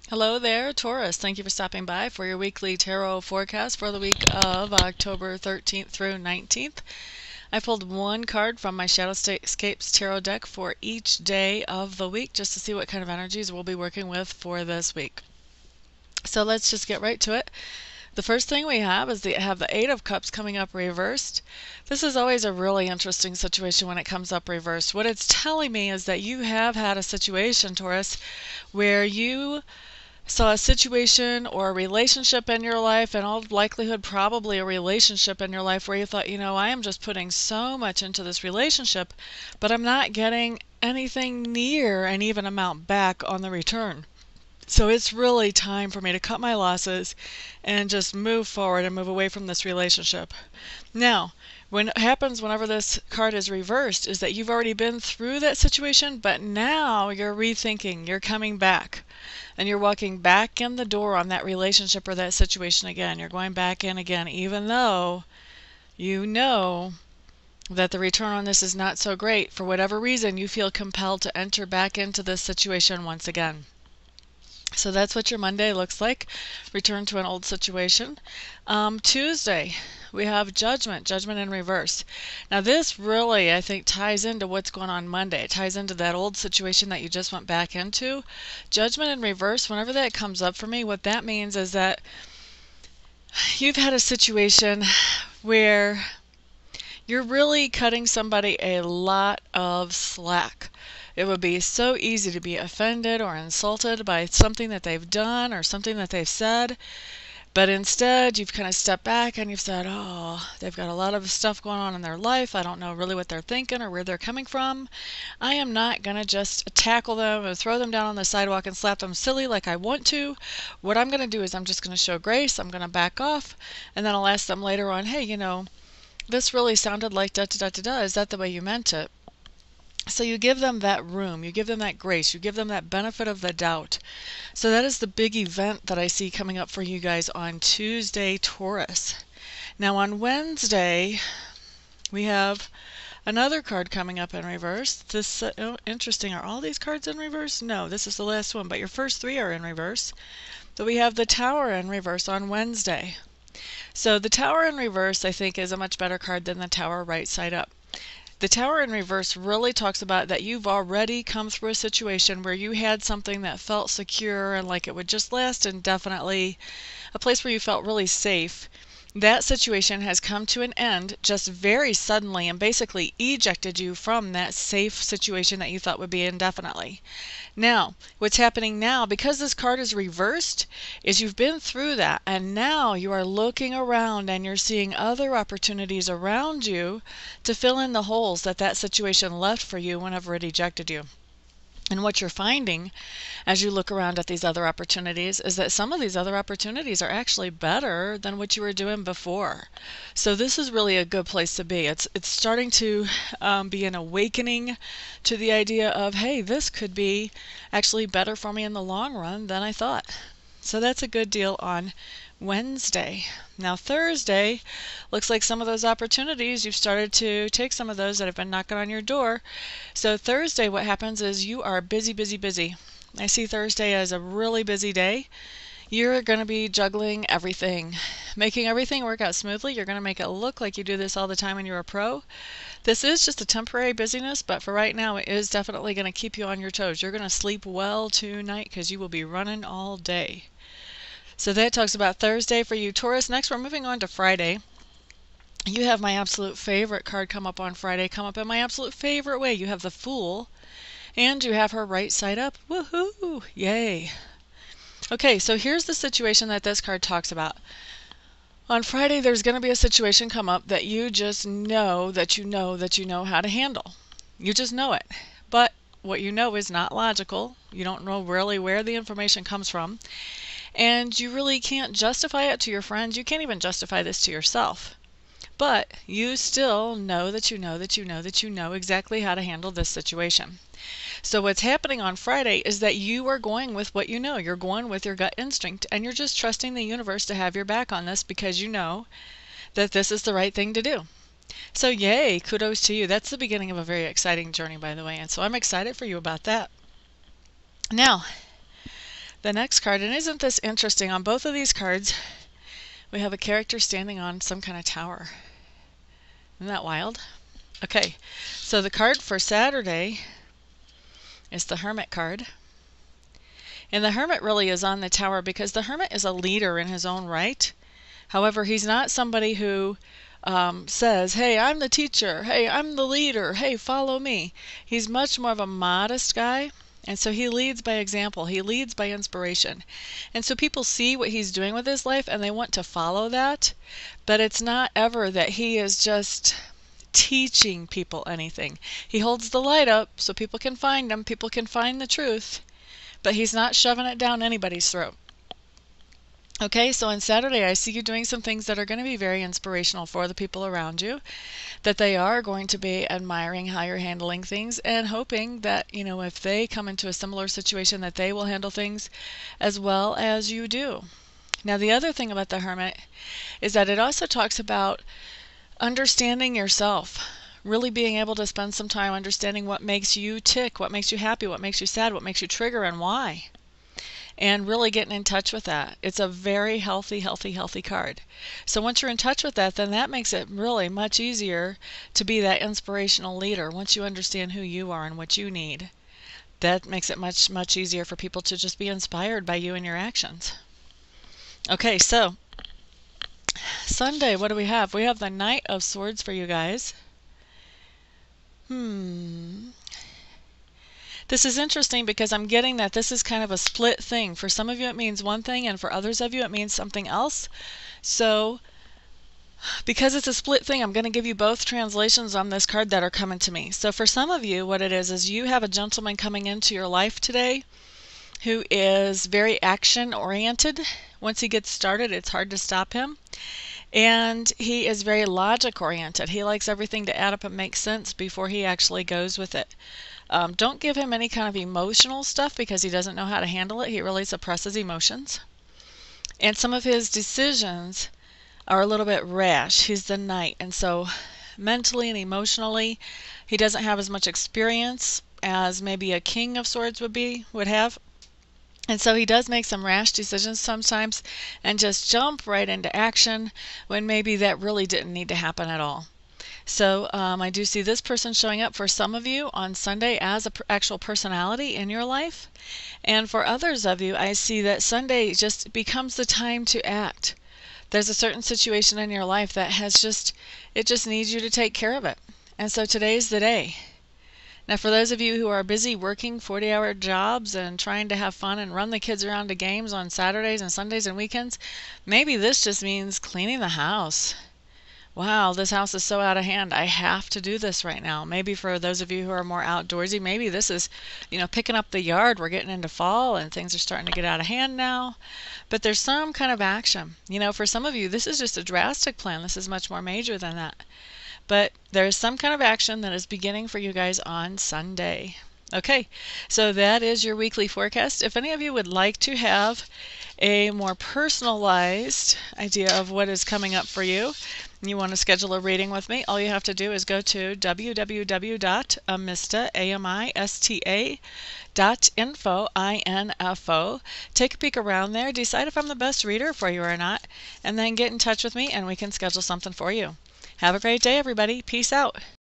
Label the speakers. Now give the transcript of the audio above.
Speaker 1: Hello there, Taurus. Thank you for stopping by for your weekly tarot forecast for the week of October 13th through 19th. I pulled one card from my Shadowscapes tarot deck for each day of the week just to see what kind of energies we'll be working with for this week. So let's just get right to it. The first thing we have is the Eight of Cups coming up reversed. This is always a really interesting situation when it comes up reversed. What it's telling me is that you have had a situation, Taurus, where you saw a situation or a relationship in your life, in all likelihood probably a relationship in your life, where you thought, I am just putting so much into this relationship, but I'm not getting anything near an even amount back on the return. So it's really time for me to cut my losses and just move forward and move away from this relationship. Now, what happens whenever this card is reversed is that you've already been through that situation, but now you're rethinking, you're coming back, and you're walking back in the door on that relationship or that situation again. You're going back in again, even though you know that the return on this is not so great. For whatever reason, you feel compelled to enter back into this situation once again. So that's what your Monday looks like. Return to an old situation. Tuesday, we have Judgment in reverse. Now this really, I think, ties into what's going on Monday. It ties into that old situation that you just went back into. Judgment in reverse, whenever that comes up for me, what that means is that you've had a situation where you're really cutting somebody a lot of slack. It would be so easy to be offended or insulted by something that they've done or something that they've said. But instead, you've kind of stepped back and you've said, oh, they've got a lot of stuff going on in their life. I don't know really what they're thinking or where they're coming from. I am not going to just tackle them and throw them down on the sidewalk and slap them silly like I want to. What I'm going to do is I'm just going to show grace. I'm going to back off. And then I'll ask them later on, hey, this really sounded like da-da-da-da-da. Is that the way you meant it? So you give them that room, you give them that grace, you give them that benefit of the doubt. So that is the big event that I see coming up for you guys on Tuesday, Taurus. Now on Wednesday, we have another card coming up in reverse. This interesting. Are all these cards in reverse? No, this is the last one, but your first three are in reverse. So we have the Tower in reverse on Wednesday. So the Tower in reverse, I think, is a much better card than the Tower right side up. The Tower in reverse really talks about that you've already come through a situation where you had something that felt secure and like it would just last indefinitely, a place where you felt really safe. That situation has come to an end just very suddenly and basically ejected you from that safe situation that you thought would be indefinitely. Now, what's happening now, because this card is reversed, is you've been through that and now you are looking around and you're seeing other opportunities around you to fill in the holes that that situation left for you whenever it ejected you. And what you're finding as you look around at these other opportunities is that some of these other opportunities are actually better than what you were doing before. So this is really a good place to be. It's starting to be an awakening to the idea of, hey, this could be actually better for me in the long run than I thought. So that's a good deal on Wednesday. Now Thursday, looks like some of those opportunities, you've started to take some of those that have been knocking on your door. So Thursday, what happens is you are busy, busy, busy. I see Thursday as a really busy day. You're going to be juggling everything, making everything work out smoothly. You're going to make it look like you do this all the time and you're a pro. This is just a temporary busyness, but for right now, it is definitely going to keep you on your toes. You're going to sleep well tonight because you will be running all day. So that talks about Thursday for you, Taurus. Next, we're moving on to Friday. You have my absolute favorite card come up on Friday, come up in my absolute favorite way. You have the Fool, and you have her right side up. Woohoo! Yay! Okay, so here's the situation that this card talks about. On Friday, there's going to be a situation come up that you just know that you know how to handle. You just know it. But what you know is not logical. You don't know really where the information comes from. And you really can't justify it to your friends. You can't even justify this to yourself. But you still know that you know exactly how to handle this situation. So what's happening on Friday is that you are going with what you know. You're going with your gut instinct, and you're just trusting the universe to have your back on this because you know that this is the right thing to do. So yay, kudos to you. That's the beginning of a very exciting journey, by the way, and so I'm excited for you about that. Now, the next card, and isn't this interesting? On both of these cards, we have a character standing on some kind of tower. Isn't that wild? Okay, so the card for Saturday is the Hermit card. And the Hermit really is on the tower because the Hermit is a leader in his own right. However, he's not somebody who says, hey, I'm the teacher, hey, I'm the leader, hey, follow me. He's much more of a modest guy, and so he leads by example. He leads by inspiration. And so people see what he's doing with his life and they want to follow that, but it's not ever that he is just teaching people anything. He holds the light up so people can find him, people can find the truth, but he's not shoving it down anybody's throat. Okay, so on Saturday I see you doing some things that are going to be very inspirational for the people around you, that they are going to be admiring how you're handling things and hoping that, you know, if they come into a similar situation that they will handle things as well as you do. Now the other thing about the Hermit is that it also talks about understanding yourself, really being able to spend some time understanding what makes you tick, what makes you happy, what makes you sad, what makes you trigger, and why. And really getting in touch with that. It's a very healthy card. So once you're in touch with that, then that makes it really much easier to be that inspirational leader. Once you understand who you are and what you need, that makes it much easier for people to just be inspired by you and your actions. Okay, so Sunday, what do we have? We have the Knight of Swords for you guys. This is interesting because I'm getting that this is kind of a split thing. For some of you it means one thing, and for others of you it means something else. So because it's a split thing, I'm going to give you both translations on this card that are coming to me. So for some of you, what it is you have a gentleman coming into your life today who is very action oriented. Once he gets started, it's hard to stop him. And he is very logic oriented. He likes everything to add up and make sense before he actually goes with it. Don't give him any kind of emotional stuff because he doesn't know how to handle it. He really suppresses emotions. And some of his decisions are a little bit rash. He's the Knight, and so mentally and emotionally he doesn't have as much experience as maybe a King of Swords would have. And so he does make some rash decisions sometimes and just jump right into action when maybe that really didn't need to happen at all. So I do see this person showing up for some of you on Sunday as an actual personality in your life. And for others of you, I see that Sunday just becomes the time to act. There's a certain situation in your life that it just needs you to take care of it. And so today's the day. Now for those of you who are busy working 40-hour jobs and trying to have fun and run the kids around to games on Saturdays and Sundays and weekends, maybe this just means cleaning the house. Wow, this house is so out of hand. I have to do this right now. Maybe for those of you who are more outdoorsy, maybe this is, you know, picking up the yard. We're getting into fall and things are starting to get out of hand now. But there's some kind of action. You know, for some of you, this is just a drastic plan. This is much more major than that. But there's some kind of action that is beginning for you guys on Sunday. Okay, so that is your weekly forecast. If any of you would like to have a more personalized idea of what is coming up for you, and you want to schedule a reading with me, all you have to do is go to www.amista.info. Take a peek around there, decide if I'm the best reader for you or not, and then get in touch with me and we can schedule something for you. Have a great day, everybody. Peace out.